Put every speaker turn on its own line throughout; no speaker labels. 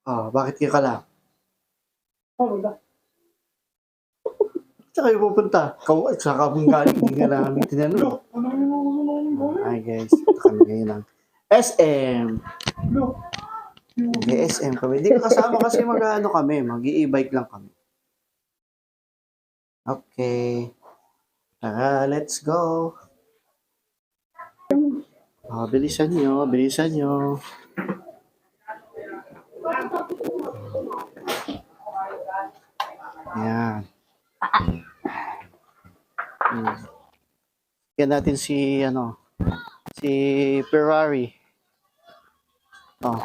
Oh, bakit kayo ka lang?
Oh, wala.
Saan kayo pupunta? Saan ka mong galing? Hindi ka namin tinanong.
Look, ano yung gawin?
Ay guys, ito kami ngayon ng SM.
Look.
SM kami. Hindi ka kasama kasi mag-ano kami. Mag-i-bike lang kami. Okay. Tara, let's go. Bilisan nyo, bilisan nyo. Ayan. Yan natin si, si Ferrari. Oh.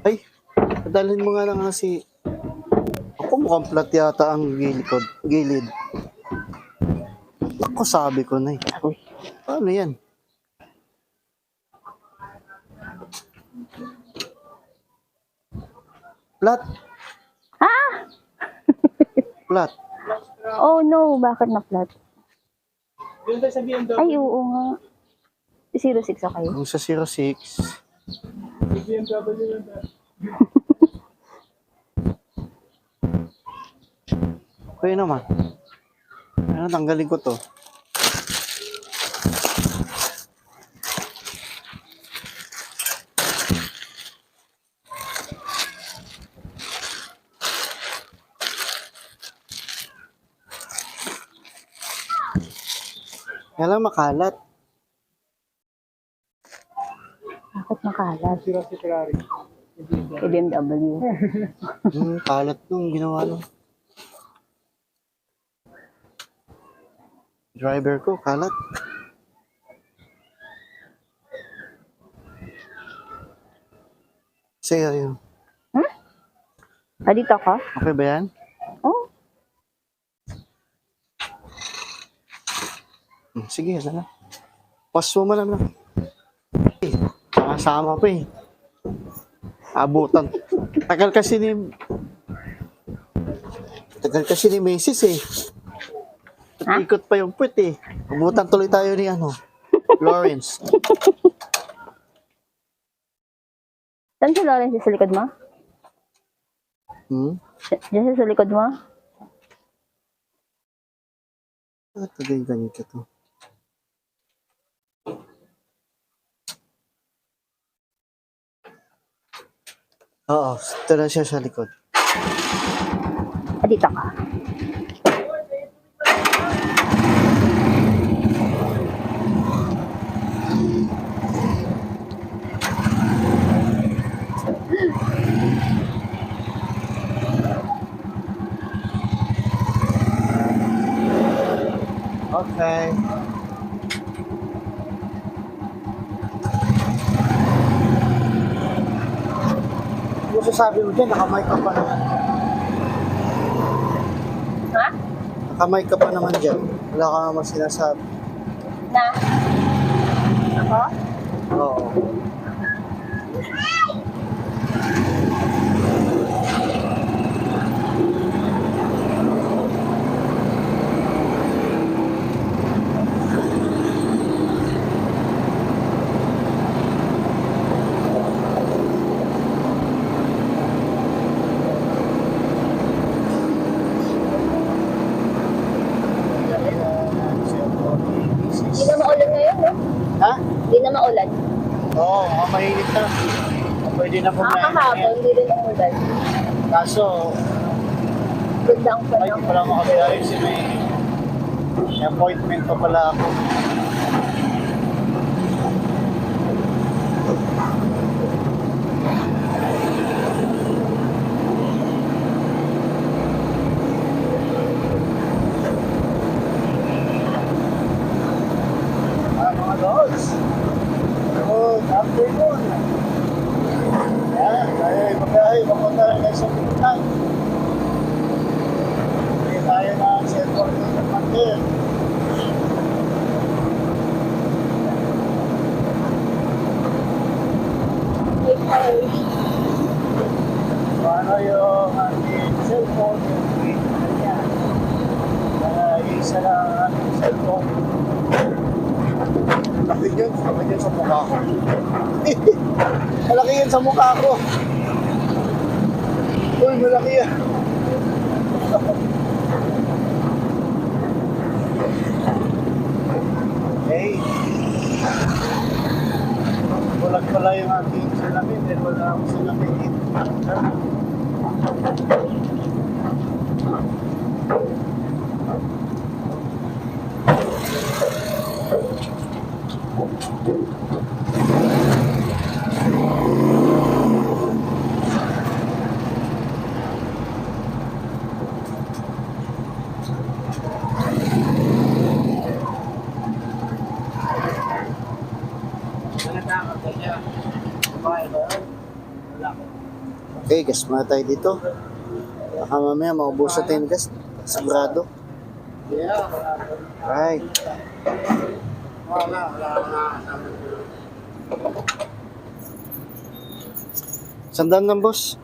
Ay, padalhin mo nga lang si... Ako mukhang flat yata ang gilid. Ako sabi ko na eh. Uy, paano yan? Flat.
Ha?
Flat.
Oh no, bakit na flat?
Doon tayo sa BMW.
Ay, oo nga. 06 okay.
Kung sa 06,
BMW yun.
okay naman. Ano, tanggalin ko to. Kaya lang makalat.
Bakit makalat?
Sira si Ferrari.
Kay BMW.
Kalat nung ginawa nung driver ko, kalat. Sige, yun.
Ah, dito ka?
Okay ba yan?
Oh,
Sige, sana. Paso mo lang. Nakasama pa eh. Abutan. Tagal kasi ni Macy's eh.
Ha?
Ikot pa yung puwet eh. Abutan tuloy tayo ni Lawrence.
saan si Lawrence sa likod mo? Diyan sa likod mo?
Ito din ganito to. Oo, ito na siya sa likod.
Ah, dito ka.
Okay. Ano sasabi mo dyan? Nakamay ka pa naman.
Ha?
Nakamay ka pa naman dyan. Wala ka naman sinasabi.
Na? Ako?
Oo.
Hindi na maulan ngayon, no?
Ha?
Hindi na maulan.
Oo, mainit na. Pwede na pumain.
Kahapon, hindi rin umulan.
Kaso,
Ganda ang
ay, hindi
panahon.
pala makabiyahe kasi may appointment pa pala ako. Mga lods. Good afternoon. Yan, tayo ay magbiyahe. Papunta rin kayo sa Pilipinas. Hindi tayo na Central ng Mandir. Paano yung ating cellphone, yung tweet na yan. Isa lang ang ating cellphone. malapit yun. Kapag yun sa mukha ko. Malaki yun sa mukha ko. Uy, malaki yan. Okay. Walang pala yung aking salamin. Dahil wala akong salamin dito. Okay, gas muna tayo dito. Baka mamaya maubusan tayo ng gas. Sigurado. Right. Sandaan lang, boss.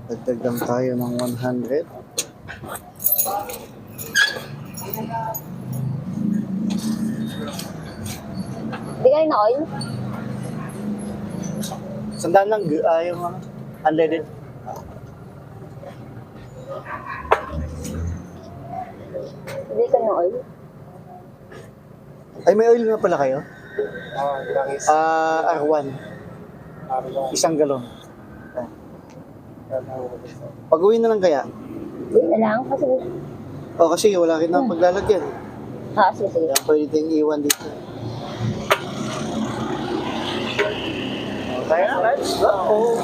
Dagdag lang tayo ng 100.
Hindi kayo na oil?
Sandaan lang, yung unleaded.
Hindi ka na oil?
Ay, may oil nga pala kayo? R1. Isang galon. Pag-uwi na lang kaya?
Uy na lang kasi.
O kasi wala kita na paglalagyan.
Sige, sige.
Kaya pwede tayong iwan dito. Okay, let's go!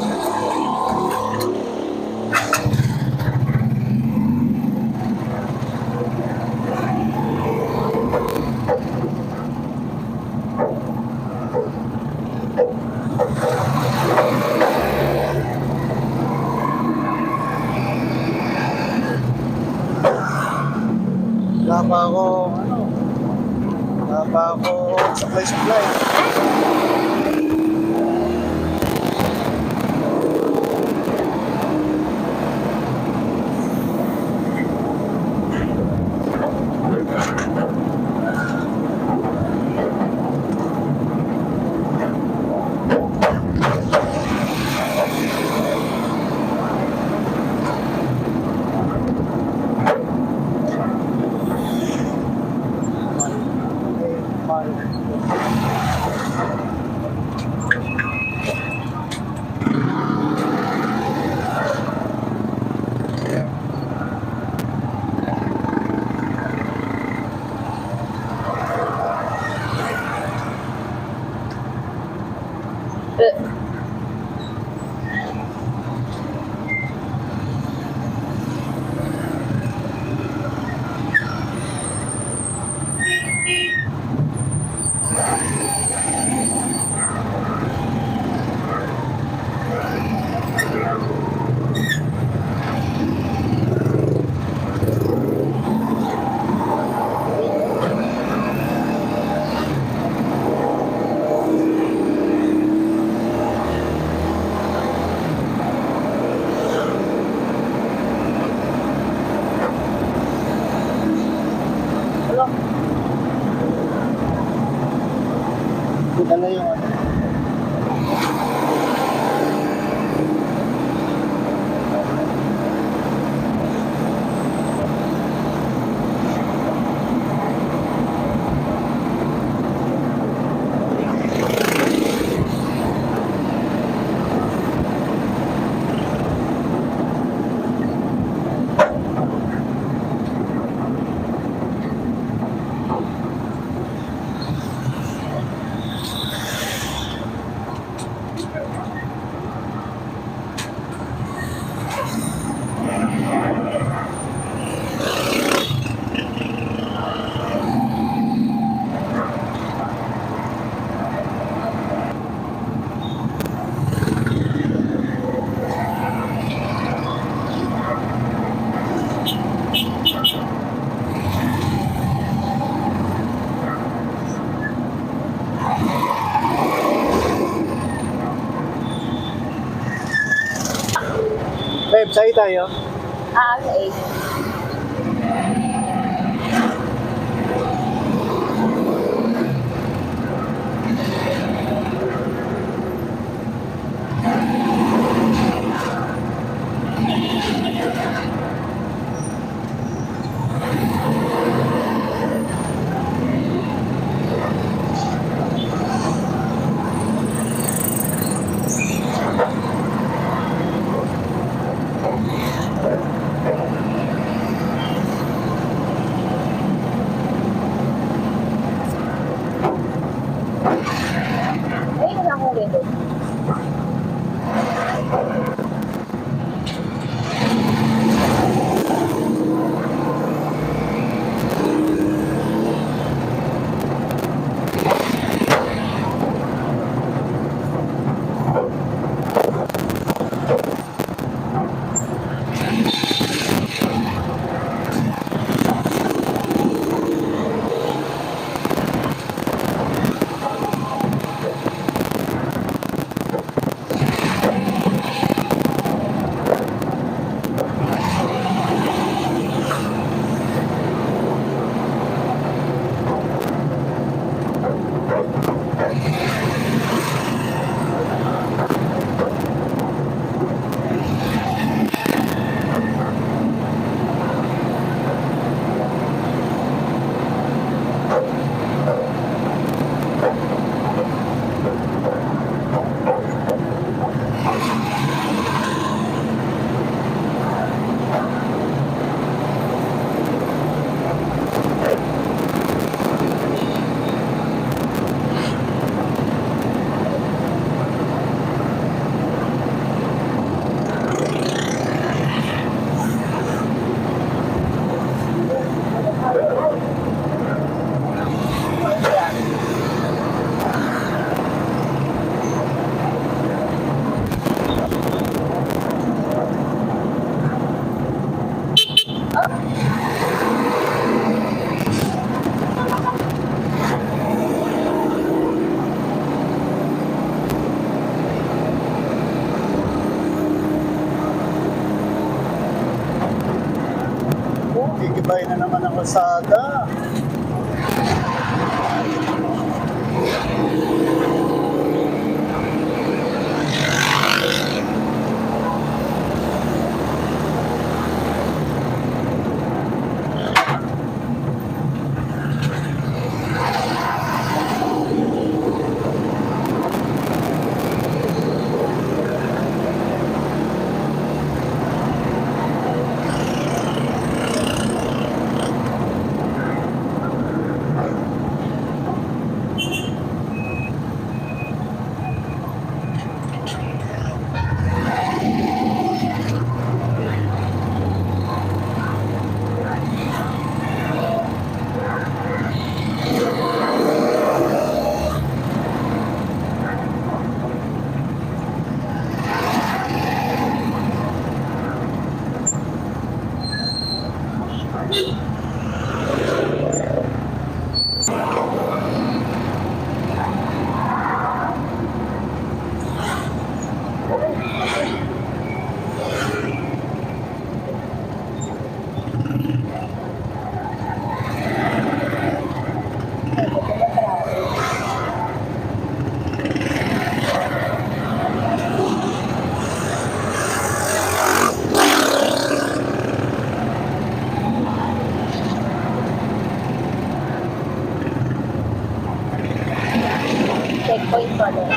Wala pa ako supply. Dala yung ano. website tayo.
Sa 8. Ay, wala akong window.
Gigibay na naman ang kalsada.
Checkpoint pa rin.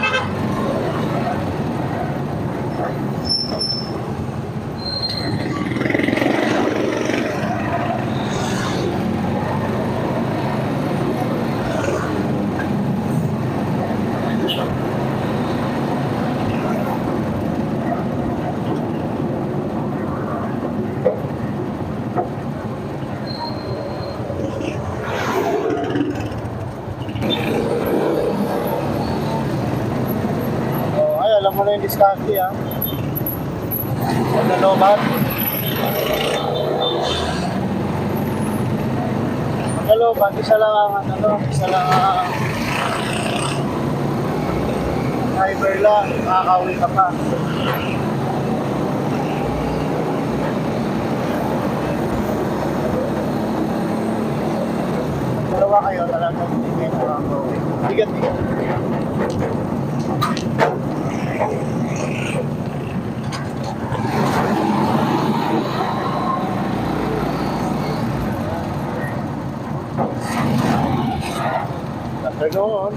Alam mo na yung diskarte, ha? Magalobat. Magalobat, isa lang ang isa lang ang driver lang, makakauwi ka pa. dalawa kayo, talagang hindi kayo nakakauwi. Bigat. Ganoon.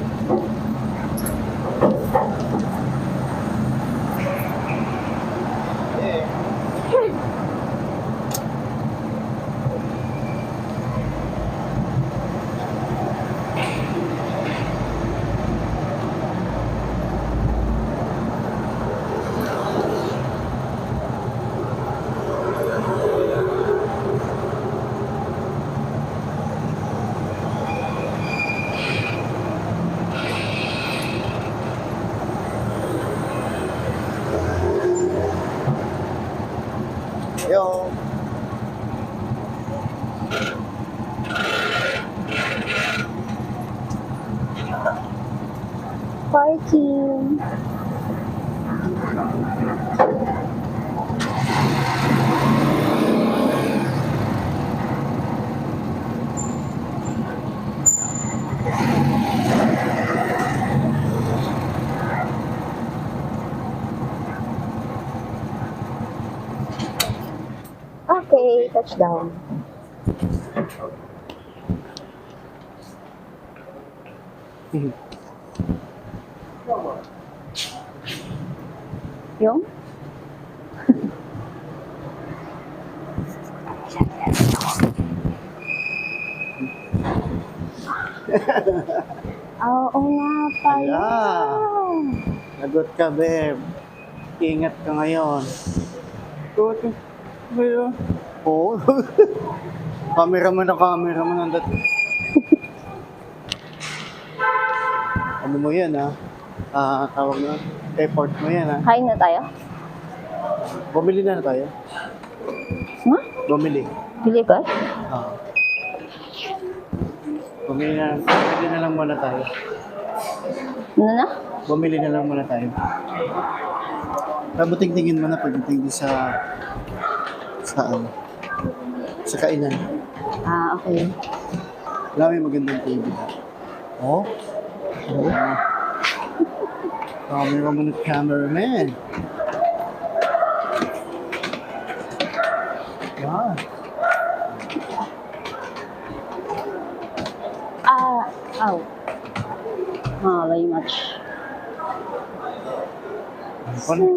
Yung
Parking. Okay, touchdown. Yung? Oo nga pala.
Lagot ka, babe. Ingat ka ngayon. Lagot ka. Ngayon. Oo. Cameraman ang dati. Ano mo yan, ha? Tawag mo. Effort mo yan, ha?
Kain na tayo?
Bumili na tayo.
Ma?
Bumili.
Bili ka?
Bumili na lang muna tayo.
Ano na?
Bumili na lang muna tayo. Mabuting tingin mo na pagdating din sa kainan.
Okay.
Wala may magandang TV. Oh? Kami naman ng cameraman. Yan.
Ow. Very much. Saan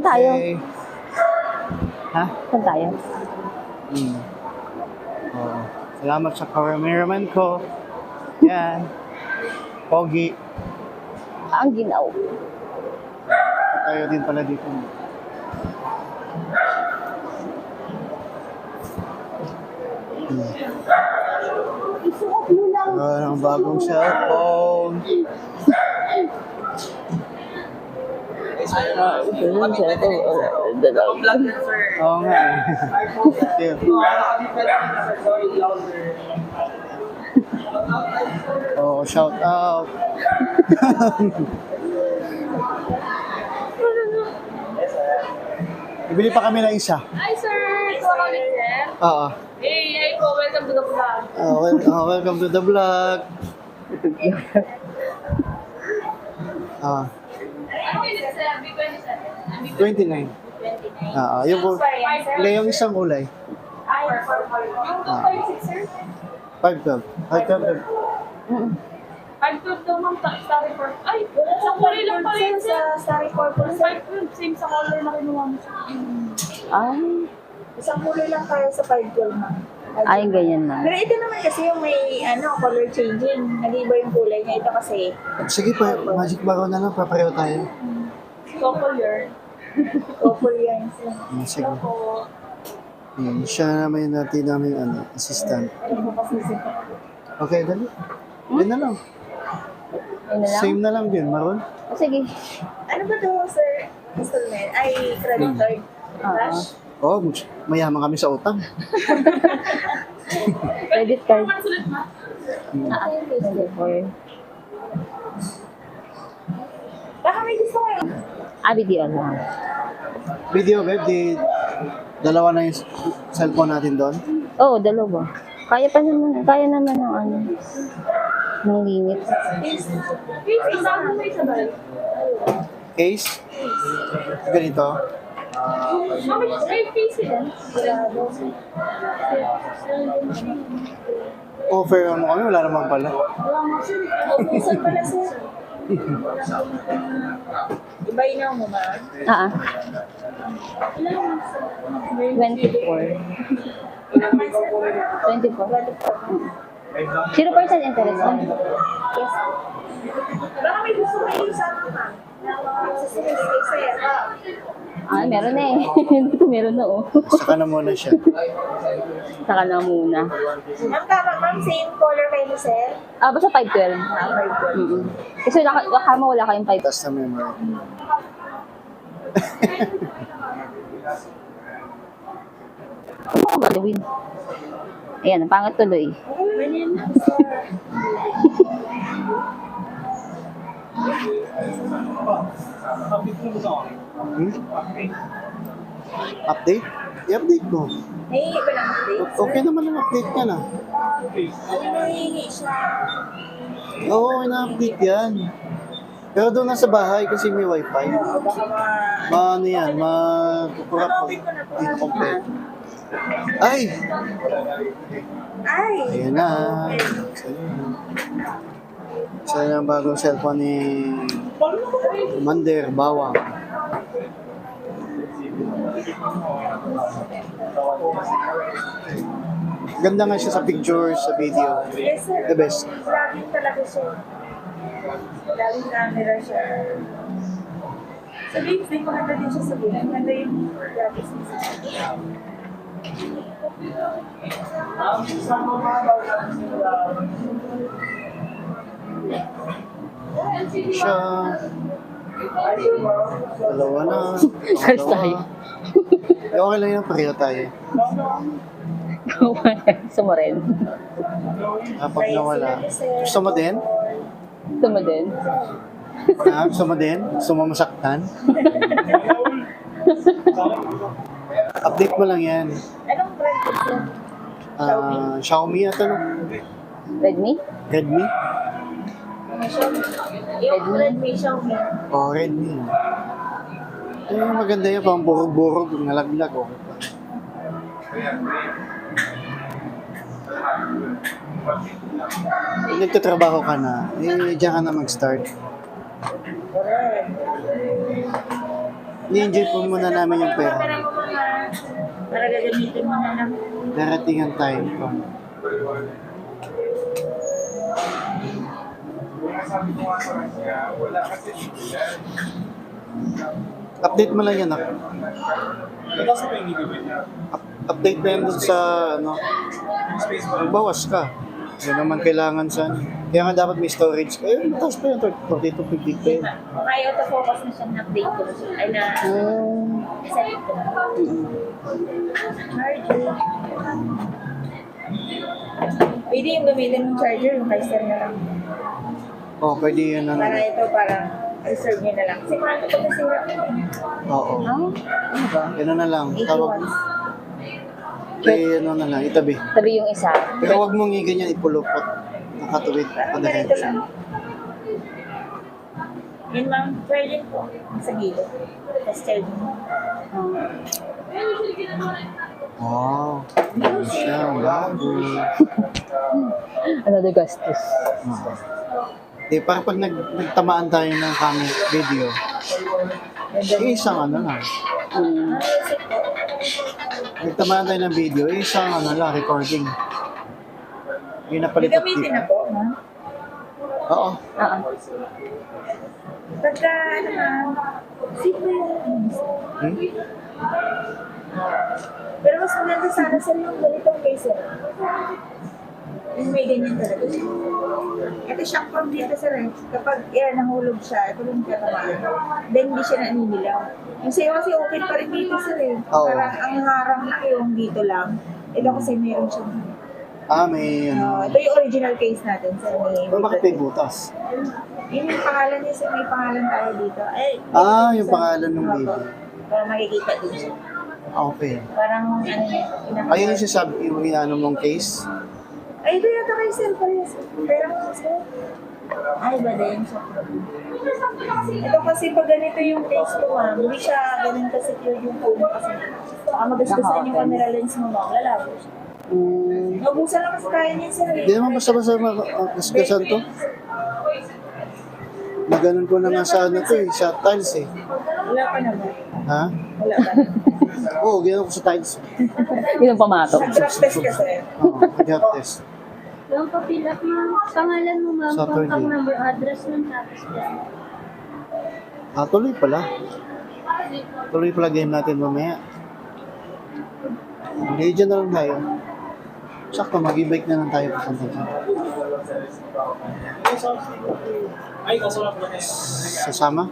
tayo?
Ha?
Saan tayo?
Oh. Salamat sa cameraman ko. Yan. Pogi.
Ang ginaw.
Tayo din pala dito.
Isuot mo lang.
Ang bagong cellphone. Oo nga eh. Oh, shout out. Ibili pa kami ng isa.
Hi, sir! Kumakulit, sir?
Oo.
Hey, hi po. Welcome to the vlog.
Welcome to the vlog.
Ano yun, sir? B27?
29. Yung yung isang kulay.
Ay, yung 256, sir?
512. 512.
512 daw, ma'am. Starry purple. Ay, isang kulay lang pala yun, sir.
Starry purple.
512. Same sa color na kinuha mo, sir.
Isang kulay lang kaya sa 512 na.
Ay, ganyan na.
Pero ito naman kasi yung may color changing. Nag-iba yung kulay niya. Ito kasi.
Sige pa, Magic Baro na lang, papareho tayo.
Couple
Couple yan.
Sige. Siya naman natin namin assistant. Okay, dali. Yan na lang.
Ayun na lang?
Same na lang din, Maron.
Sige.
Ano ba to, sir? Installment? Ay, credit card. Cash?
Oh, mayaman kami sa utang.
Credit card.
Sulit, ma.
Baka may gusto kayo.
Video lang.
Video, babe, dalawa na yung cellphone natin doon.
Oo, dalawa. Kaya naman ng ano, ng limit.
Please, isama mo isa ba?
Case? Ganito?
May face yan.
Offer mo kami, wala naman pala.
Saan pala sir? Iba inaw mo ba?
Ah, 24. 24. 0% interest lang.
Yes. Baka may gusto kayo sa mga sa sir.
Ah, meron na eh. Meron na oh.
Saka na muna siya.
Saka na muna.
Ma'am, tama ma'am, same color kayo ni sir?
Ah, basta 512. Kasi baka mawala kayong 5.
Tapos na memory.
Ano ba gawin? Ayan, ang pangit tuloy.
Ganyan na
Hmm? Update? I-update mo.
Nahihingi ba ng update?
Okay naman ang update niya na.
Nahihingi siya.
Oo, ina-update yan. Pero doon na sa bahay kasi may wifi.
Oo, baka
Ano yan, magkukurap ko. Hindi complete. Ay!
Ay!
Ayan na. Isa na ang bagong cellphone ni Commander Bawang. Ganda nga siya sa pictures, sa video.
Yes sir.
The best.
Laging talaga siya. Laging camera siya. Sa babes, din maganda din siya sa babes. Maganda yung graphics niya.
Siya. Dalawa na.
First tayo.
Okay lang yan, pareho tayo.
Gusto mo rin?
Kapag nawala. Gusto mo din?
Gusto mo din?
Ha? Gusto mo din? Gusto mo masaktan? Update mo lang yan.
Anong brand ko siya?
Xiaomi at ano?
Redmi?
Redmi?
Yung Redmi Xiaomi.
Oh, Redmi. Maganda yan, pang burog-burog, nalaglag. Okay pa. Nagtatrabaho ka na, diyan ka na mag-start.
Correct.
Ni-enjoy po muna namin yung pera.
Pera mo mga para gagamitin mo na lang.
Darating ang time ko. Update mo lang yan, ako. Update na yan dun sa, ano, bawas ka. Hindi naman kailangan sa, kaya nga dapat may storage. Eh, mataas pa yun, 42, 50 pa yun.
Kung ayaw to focus na siya, na-update ko na siya. Ay na, set ko na. Charger. Pwede yung gamitin ng charger, yung kaiser na lang.
Oh, pwede yun, ano.
Para ito, parang reserve nyo na lang. Kasi parang ito nasira.
Oo.
Ah, ano ba?
Gano'n na lang.
80
Tawag,
watts.
eh, ano na lang, itabi.
Tabi yung isa.
Pero huwag mong ganyan ipulupot. Nakatuwid.
Parang ganito lang. Yun ma'am, charging po. Sa gilid. Tapos charging mo.
Wow. Ano siya, bago.
Another gastos.
Di, para pag nagtamaan tayo ng camera video, isang ano lang.
Hmm.
Nagtamaan tayo ng video, isang ano lang, recording. Yung napalipat
Gagamitin na po, ma'am.
Oo.
Ah,
Pagka, ano ma'am, sit mo yung
Hmm?
Pero mas maganda sana sa yung ganitong case eh. Yung may ganyan talaga siya. Ito shock from dito sa rin. Kapag yan, nahulog siya, ito yung katamaan. Then hindi siya naninilaw. Yung sa'yo kasi open pa rin dito sa rin.
Oo.
Parang ang harang na yung dito lang. Ito kasi meron siya.
May ano.
Ito yung original case natin sa may...
Pero bakit may butas?
Yun yung pangalan niya, may pangalan tayo dito. Ay,
Yung pangalan ng
Opo.
video.
Para makikita din siya.
Okay.
Parang ano niya,
Ayun yung sinasabi, yung ano mong case.
Ay, ito yata kayo sir, parehas. Pera mo sir. Ay, ba din? Ito kasi pag ganito yung taste ko, ma'am, hindi siya ganun kasi clear yung phone kasi. Baka magasgasan yung camera lens mo, ma'am. Lalabo siya. Mabusan lang kasi kaya niya sir.
Hindi naman basta-basta makasgasan to. Maganon ko na nga sa ano to eh, sa tiles eh.
Wala pa naman.
Ha?
Wala pa.
Oo, ginawa ko sa tiles.
Yun ang pamatok.
Sa drop test kasi.
Oo, nag-hot test.
Yung pa-fill up yung pangalan mo, ma'am,
Saturday.
contact number, address ng tapos yan.
Tuloy pala. Tuloy pala game natin mamaya. Hindi, dyan na lang tayo. Sakto, mag-e-bike na lang tayo papunta dyan. Sasama?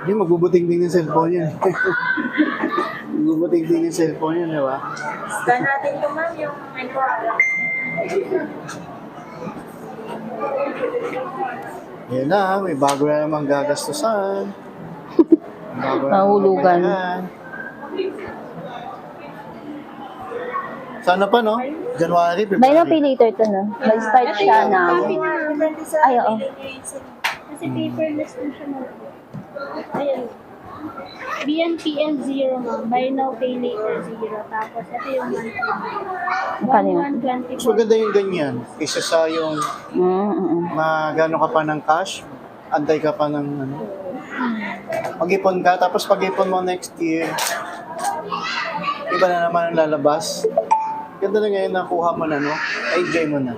Hindi, magbubuting-ting ng cellphone yan. Magbubuting-ting ng cellphone yan, di ba?
Scan natin ito, ma'am, yung
Yan na, may bago na naman gagastusan. May bago na
Nahulugan.
naman yan. Sana pa, no? January,
Buy now, pay
February.
later to na. Mag-start siya na. Ay, oo.
Kasi paperless din siya, ma'am. Ayan. BNPL 0, ma'am. Buy now, pay later 0. Tapos, ito yung monthly.
Magkano yun?
1124.
Mas maganda yung ganyan. Kaysa sa yung magano ka pa ng cash, antay ka pa ng ano. Mag-ipon ka, tapos pag-ipon mo next year, iba na naman ang lalabas. Ganda na ngayon nakuha mo na, no? Enjoy mo na.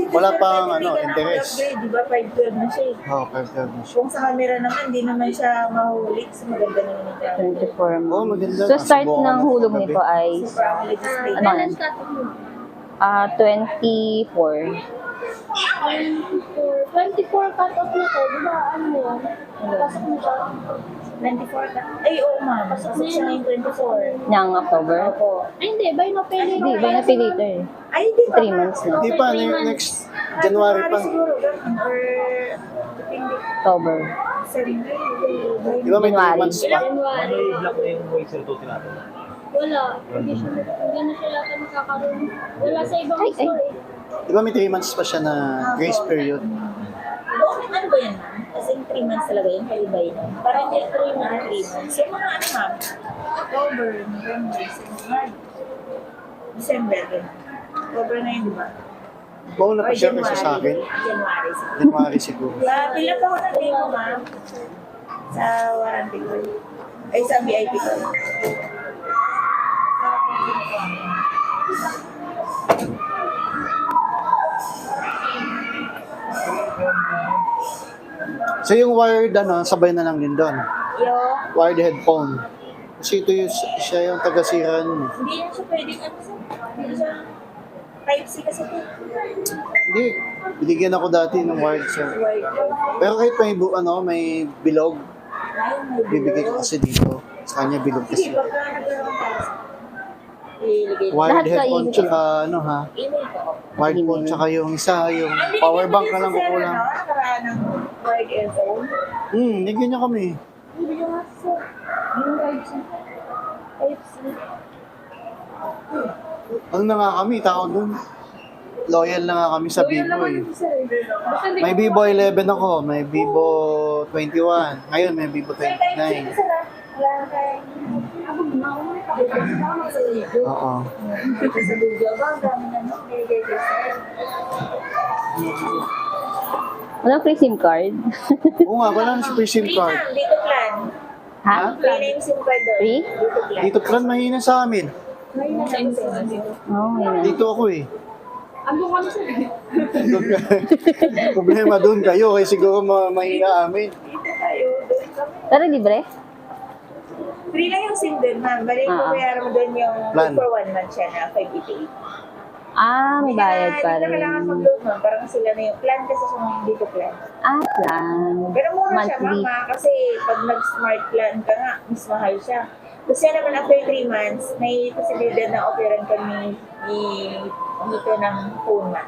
Wala pang, ano, interest.
Di ba, 512 na siya eh.
Oo, perfect na siya.
Kung sa camera naman, hindi naman siya mahulit. So, maganda naman yung camera.
24
Oo,
mo.
maganda.
So, start
Subukan
ng
ko
hulog
kagabi.
nito ay
Super AMOLED display.
Ano yan? 24.
24 cut off na to. Di ba, ano yun? Pasok mo siya.
24 ka. Ay, oo ma'am. Pasok siya ngayong 24.
Ng October?
Opo.
Ay, hindi. Buy now, pay later.
Hindi, buy now, pay later.
Ay, hindi pa.
3 months na.
Hindi pa, next January pa.
siguro. ganun. Or, depende.
October.
December.
Di ba may 3
January.
months pa?
January.
Block na yung voice to tinatin.
Wala. Hindi na siya yata makakaroon. Wala sa ibang
Ay, ay.
store eh.
Di ba may 3 months pa siya na grace period?
Okay, ano ba yan ma'am? Kasi 3 months talaga yun, kalibay na. Parang hindi 3 months. So, mga ano ma'am? October, November, December. December, ganun. October na yun, di ba?
Bago na pa
Or
siya kasi sa akin.
January siguro.
January siguro.
Pila pa ako ng demo, ma'am. Sa warranty ko. Ay, sa VIP ko.
So yung wired, ano, sabay na lang din doon.
Yung,
Wired headphone. Kasi ito yung, siya yung taga-sira nun.
hindi na siya pwedeng ano sa, hindi siya Type-C kasi ito.
Hindi, binigyan ako dati ng wired siya.
White.
Pero kahit may, may bilog,
Ay, may
bibigay ko
bilog.
kasi dito. Sa kanya bilog
Sige,
kasi.
pagka nagkaroon tayo sa iligay.
Wired
Lahat sa
headphone,
easy.
tsaka ano ha,
Email ko.
wired phone, tsaka yung isa, yung power bank na lang kukulang.
Nakaraan ng wired earphone.
Nigyan niya kami.
Hindi ko nga sa yung Type-C. Type-C.
Ano na nga kami, tawag doon. Loyal na nga kami sa Vivo eh. May Vivo 11 ako, may Vivo 21. Ngayon may Vivo 29.
Wala na tayo.
Oo.
Dito sa video ba? Ang dami na no? Binigay ko sa'yo.
Walang free SIM card?
Oo nga, wala na si free SIM
Free
card.
ma'am, dito plan.
Ha?
Free na yung SIM card doon.
Free?
Dito plan.
Dito plan mahina sa amin.
May na dito.
Oo, yun na.
Dito ako eh.
Ando kami sa
Doon ka- Problema doon kayo, kaya siguro mahina amin.
Dito tayo. Doon kami.
Pero libre?
Free lang yung SIM doon, ma'am. Balik ko bayaran mo doon yung
Plan.
for 1 month siya na 588.
Ah, may bayad pa
Hindi na kailangan
rin.
mag-load, ma'am. Parang sila na yung plan kasi siya ng dito plan.
Ah, plan.
Pero mura siya,
Monthly.
mama, kasi pag nag-smart plan ka nga, mas mahal siya. Tapos yan naman after 3 months, may posibilidad na offeran kami dito ng phone na.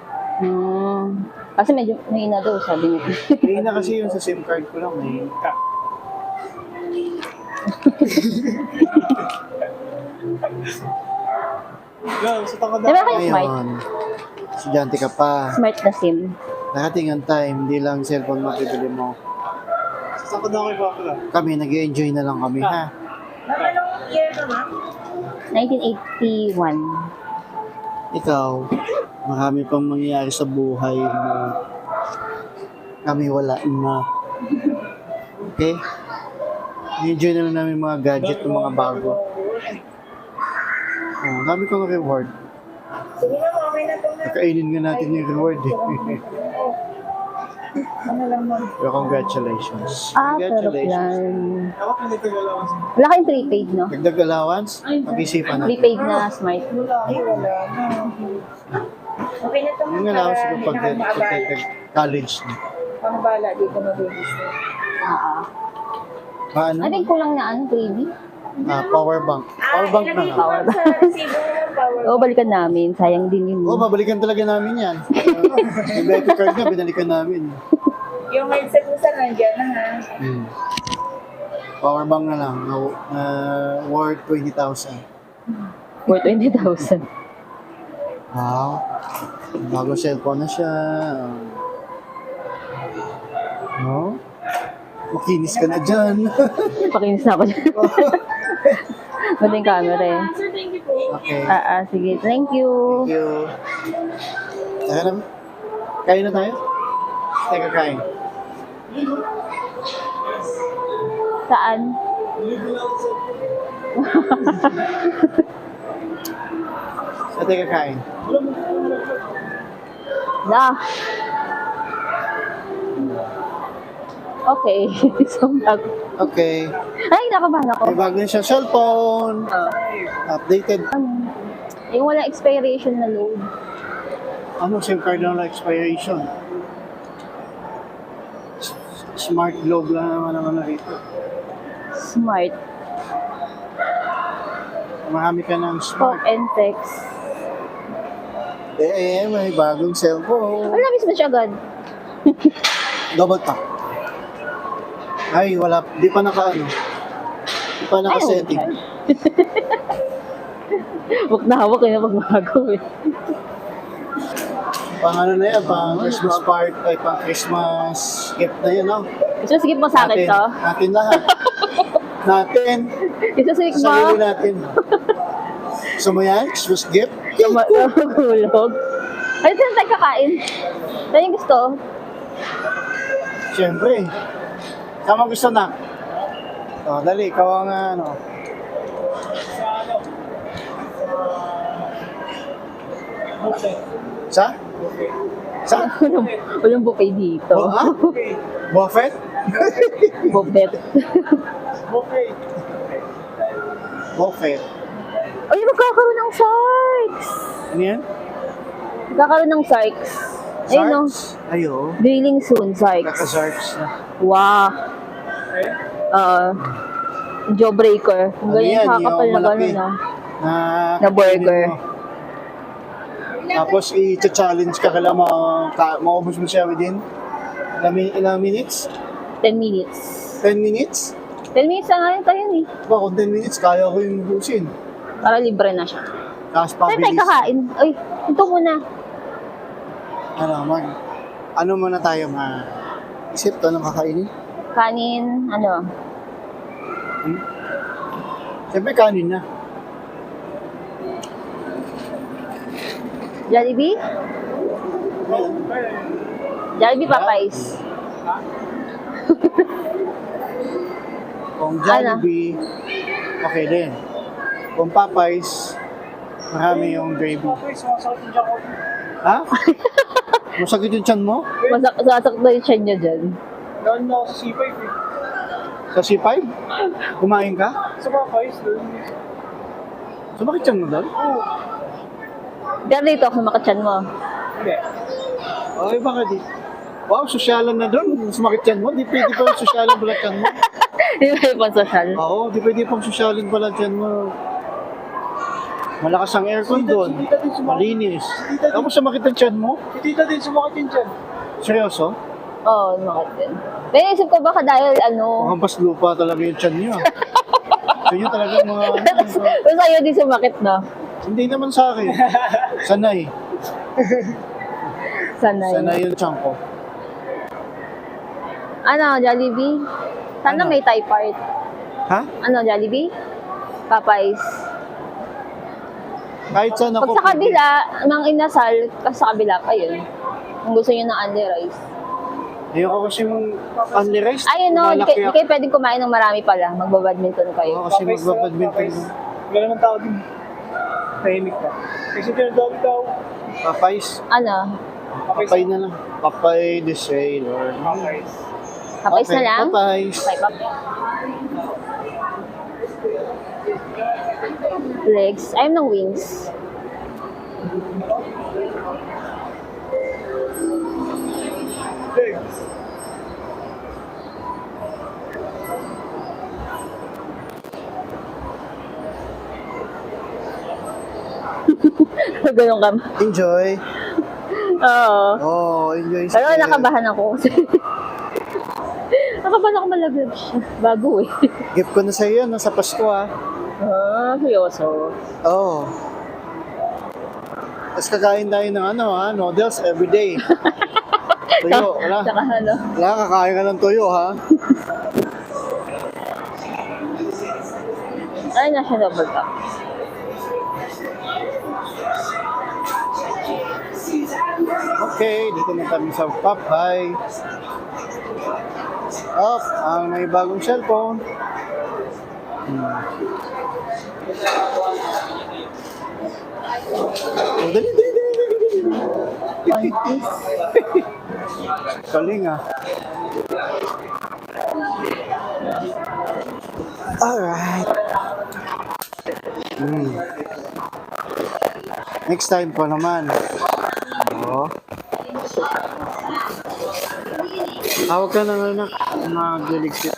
Kasi medyo mahina daw, sabi niya.
Mahina kasi yung sa SIM card ko lang eh.
Sa tangkad
Di ba kayo smart?
Ngayon, estudyante ka pa.
Smart na SIM.
Darating ang time, hindi lang cellphone mabibili mo.
Sa tangkad na kayo bakla.
Kami, nag-enjoy na lang kami, ha?
Ma'am, anong year ka, ma'am?
1981.
Ikaw, marami pang mangyayari sa buhay mo. Kami wala na. Okay? Enjoy na lang namin mga gadget ng mga bago. Oh, dami kong reward.
Sige ma'am, okay na po na.
Kakainin nga natin yung reward eh.
Ano lang ma'am?
Pero congratulations.
Pero
Congratulations.
plan.
Ako pinagkagalawan sa
Wala kayong prepaid, no?
Dagdag allowance, pag-isipan natin.
Prepaid na smart.
Ay, wala na. Okay na to ma'am.
Yung allowance ko
Para hindi
pag
na kayo maabala.
college na.
Pang bala, di ko mag-register.
Oo.
Paano?
I think kulang na ano, freebie.
Power bank. Power bank na
ilagay
lang.
ko ma'am sa resibo mo, power
Oo, balikan namin. Sayang din yun.
Oo, babalikan talaga namin yan. Yung debit card na, binalikan namin.
Yung headset mo sa nandiyan na ha.
Power bank na lang. Worth 20,000.
For 20,000.
Wow. Bago cellphone na siya. No? Makinis ka na dyan.
Pakinis na ako dyan. Mata yung camera eh.
Sir, thank you po.
Okay.
Sige. Thank you.
Thank you. Teka na. Kain na tayo? Teka, kain.
Saan?
Teka, kain.
Na. Okay. So,
Okay.
ay, nakabahan ako.
May bago na siya cellphone. Updated.
Yung wala expiration na load.
Ano, SIM card na lang expiration. Smart globe lang naman rito.
Smart.
Marami ka ng
Talk
smart.
and text.
May bagong cellphone.
Wala, miss mo siya agad.
Double tap. Ay, wala. Di pa naka, ano. Di pa naka-setting.
Huwag na hawak yun pag magago eh.
Pang ano na yan, pang Christmas part, ay pang Christmas gift na yan, no?
Isasigip mo sa akin to.
Natin lahat. Natin.
Isasigip mo.
Sarili natin. Gusto mo yan? Christmas gift?
Mahulog. Ano saan tayo kakain? Saan yung gusto?
Siyempre. Sama gusto na. Dali, ikaw ang ano. Sa? Sa?
Walang buffet dito.
Oh, ha? Buffet?
Buffet.
Buffet.
Ay, magkakaroon ng sharks!
Ano yan?
Magkakaroon ng sharks. Ayun no.
Sharks? Ayo.
Drilling soon, sharks.
Kaka-sharks na.
Wow. Jawbreaker. Ang
Ano
ganyan
yan,
kakapal
yung
na
malaki.
gano'n
Na
burger.
mo. Tapos i-challenge ka kala maubos mo siya within ilang minutes?
10 minutes.
10 minutes?
10 minutes na nga yun tayo eh.
Ba, kung 10 minutes, kaya ko yung busin.
Para libre na siya.
Tapos
Saan tayo
pabilis.
kakain? Ay, ito muna.
Ano muna tayo isip to ng kakainin?
Kanin, ano?
Siyempre kanin na.
Jollibee? Jollibee Popeyes.
Kung Jollibee, okay din. Kung Popeyes, marami yung gravy. Ha? Masakit yung tiyan mo?
Sasak na yung tiyan niya dyan.
Gano'n na ako sa C5 eh.
Sa C5? Kumain ka?
Sa Popeyes,
Sumakit tiyan mo doon?
Oo.
Pero dito ako makatyan mo.
Hindi.
Okay, bakit di? Wow, sosyalan na doon. Sumakit tiyan mo. Di pwede pa yung sosyalan pala tiyan mo.
Di ba yung pansocial?
Oo, di pwede pang sosyalin pala tiyan mo. Malakas ang aircon doon. Malinis. Tapos sumakit ang tiyan mo?
Si tita din sumakit yun dyan.
Seryoso?
Oo, sumakit din. Pero isip ko baka dahil ano...
Hampas lupa talaga yung tiyan niyo. So yun talaga mga...
Pero sa'yo din sumakit na.
Hindi naman sa akin. Sanay.
Sanay.
Sanay yung chunk ko.
Ano, Jollibee? Sana
Ano?
may Thai part.
Ha?
Ano, Jollibee? Popeyes.
Kahit saan
Pag
ako.
sa kabila, ng inasal, kasi sa kabila pa yun. Kung gusto nyo ng only rice.
Ayoko kasi mong only rice.
Ay, no, di
malaki
kayo, di kayo pwedeng kumain ng marami pala. Magbabadminton
ako.
kayo.
Kasi magbabadminton.
Wala naman tao din. Tahimik ka. Kasi tinadami tao.
Papay's.
Ano?
Papay na lang. Papay the sailor.
Popeyes na lang?
Papay's.
Okay, legs. Ayaw ng wings. Ganun ka.
Enjoy.
Oo.
Oh, enjoy.
Pero nakabahan ako kasi. Nakabahan ako malaglag siya. Bago eh.
Gift ko na sa iyo, no, sa Pasko ah.
Seryoso.
Oo. Tapos kakain tayo ng noodles everyday. Tuyo, wala.
Tsaka ano.
Wala, kakain ka ng tuyo ha.
Ay, nasa double top.
Okay, dito na kami sa Popeye. Ang may bagong cellphone. Oh, dali.
One piece.
Galing ah. Alright. Next time pa naman. Oo. Tawag ka na anak. Mag-deligsit.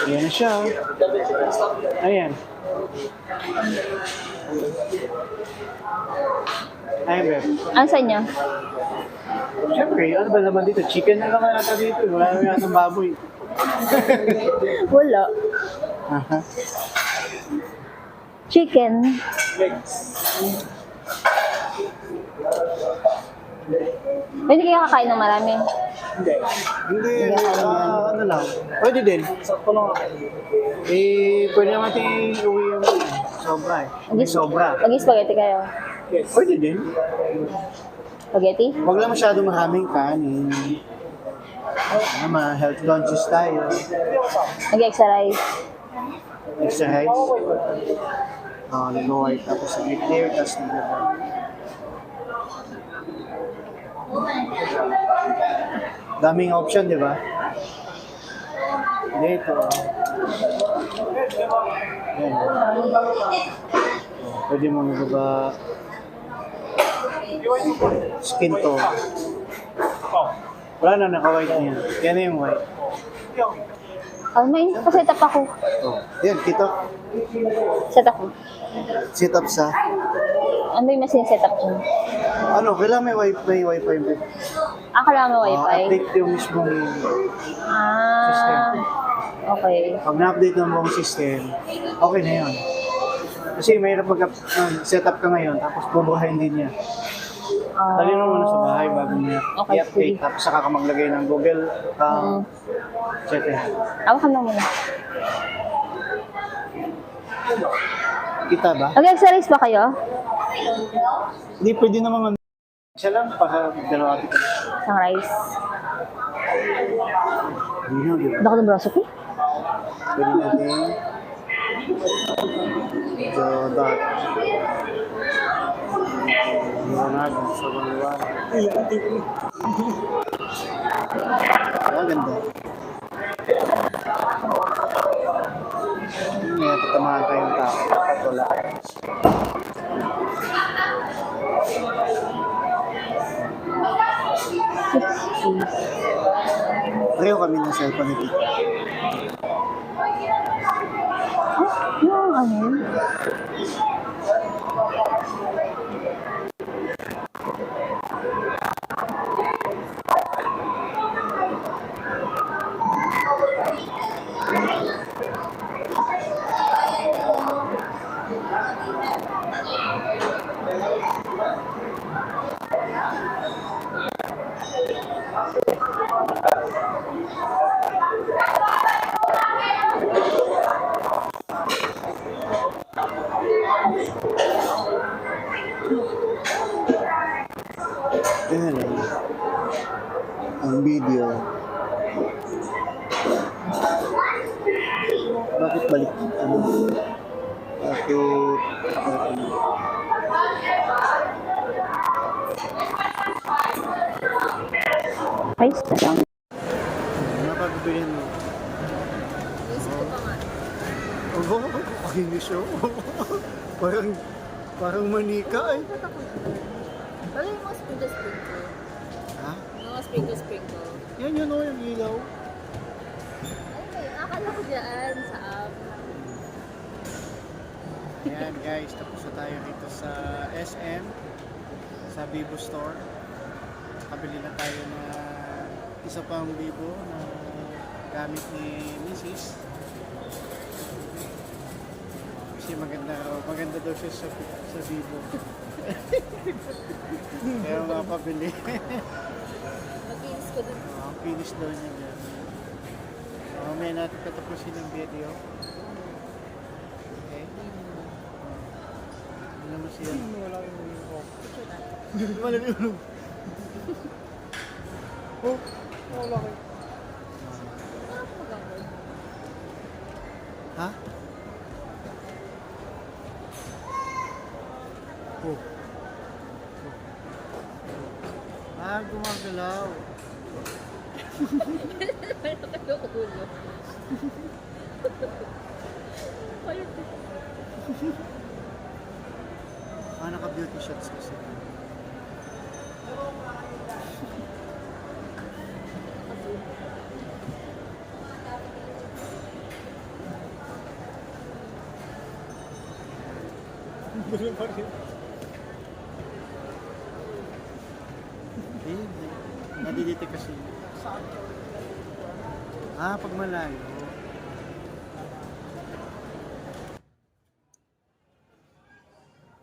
Ayan na siya. Ayan. Ayan, Beb.
Ano sa inyo?
Siyempre, ano ba naman dito? Chicken na lang nata dito. Wala naman yata ng baboy.
Wala.
Aha.
Chicken. Pwede kayo kakain ng marami.
Hindi, ano lang. Pwede din.
Sakto lang ako.
Pwede naman natin iuwi yung sobra eh. May sobra.
Mag-spaghetti kayo.
Yes.
Pwede din.
Spaghetti?
Huwag lang masyado maraming kanin. Health conscious tayo.
Mag-extra rice.
Exercise. Nag-white. Tapos nag-clear. Tapos nag-white. Daming option, di ba? Dito. Yan. Pwede mo nababa skin tone. Wala na, naka-white na yan. Yan na yung white.
May pa-set up ako.
Yan, kita.
Set up ko.
Sit up sa.
Ano yung mas set up dyan?
Kailangan may wifi ba?
Kailangan mo wifi?
Update yung mismong
Okay.
Pag na-update ng buong system, okay na yun. Kasi mahirap mag-setup ka ngayon, tapos bubuhayin din niya. Dali mo muna sa bahay bago niya
Okay,
i-update,
sige.
tapos saka ka maglagay ng Google account, etc.
Awakan mo muna.
Kita ba?
Mag-exercise ba kayo?
Hindi, pwede naman siya lang para dalawa kita.
Isang rice.
Hindi na, di ba?
Dako ng braso ko.
Pwede natin medyo dot. Liwanag, sobrang liwanag. Ganda. May tatamahan tayong tao. Dapat wala. Pareho kami ng cellphone ni Tita.
Yung ano?
Bakit balik? Bakit?
Ay, isa lang.
Napagbibilin mo. Oo, pakinis siya. Parang manika eh.
Wala yung mga sprinkle-sprinkle.
Ha?
Mga sprinkle-sprinkle.
Yan yun o, yung ilaw.
Ano ba yun? Akala ko dyan sa app.
Ayan guys, tapos na tayo dito sa SM, sa Vivo Store. Kabili na tayo na isa pang Vivo na gamit ni Mrs. Kasi maganda daw siya sa Vivo. Kaya mapabili.
Mag-inis ko dun.
Ang finish daw niya dyan. Mamaya natin katapusin ang video. Okay. Ano naman siya?
Wala yung uniform.
Wala na yun.
Oh, wala kayo.
Ha? Oh. Ah, gumagalaw.
Wala kayo ulo.
Ah, naka-beauty shots kasi.
Ganun pa rin.
Hindi. Nadidite kasi. Ah, pag malayo.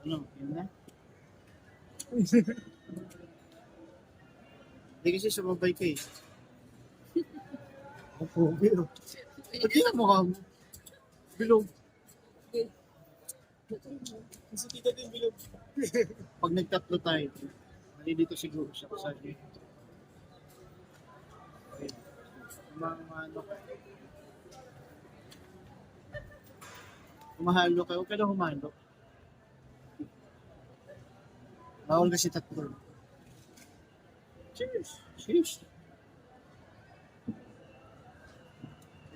Ano? Yun na? Hindi kasi sumabay ka eh. Ang pogi oh. Ba't yun ang mukha mo? Bilog.
Si tita din bilog.
Pag nagtatlo tayo, dito siguro siya kasi. Okay. Ano ka? Humahalo kayo. Huwag ka na humalo. Bawal kasi tatlo. Cheers! Cheers!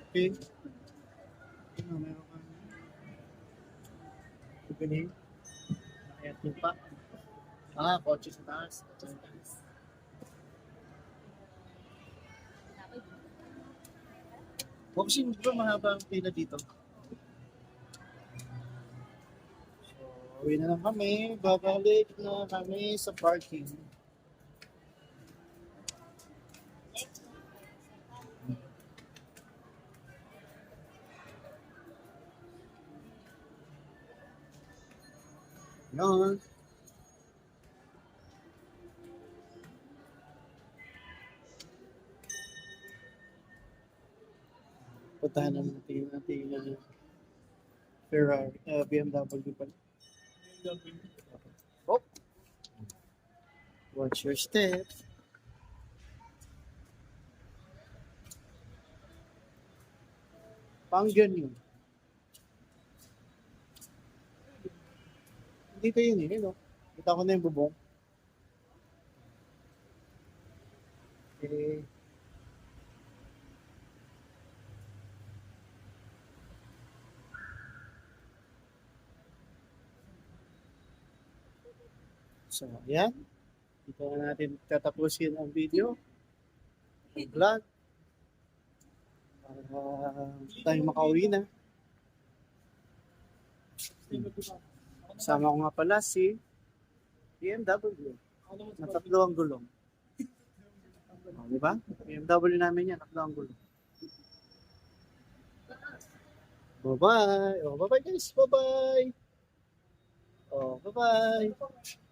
Okay. Ano, meron ka. Galing. Kaya tupa. Ah, kotse sa taas. Kotse sa taas. Boxing, di ba mahaba ang pila dito? So, uwi na lang kami. Babalik na kami sa parking. Yan. Puntahan naman natin yung ating Ferrari, BMW pala. Oh! Watch your step. Panggan yun. Dito yun eh, no? Kita ko na yung bubong. Okay. So, ayan. Dito na natin tatapusin ang video. Ang vlog. Para tayo makauwi na. Sama ko nga pala si BMW. Na tatlo ang gulong. O, di ba? BMW namin yan, tatlo ang gulong. Bye-bye. O, bye-bye guys. Bye-bye. O, bye-bye.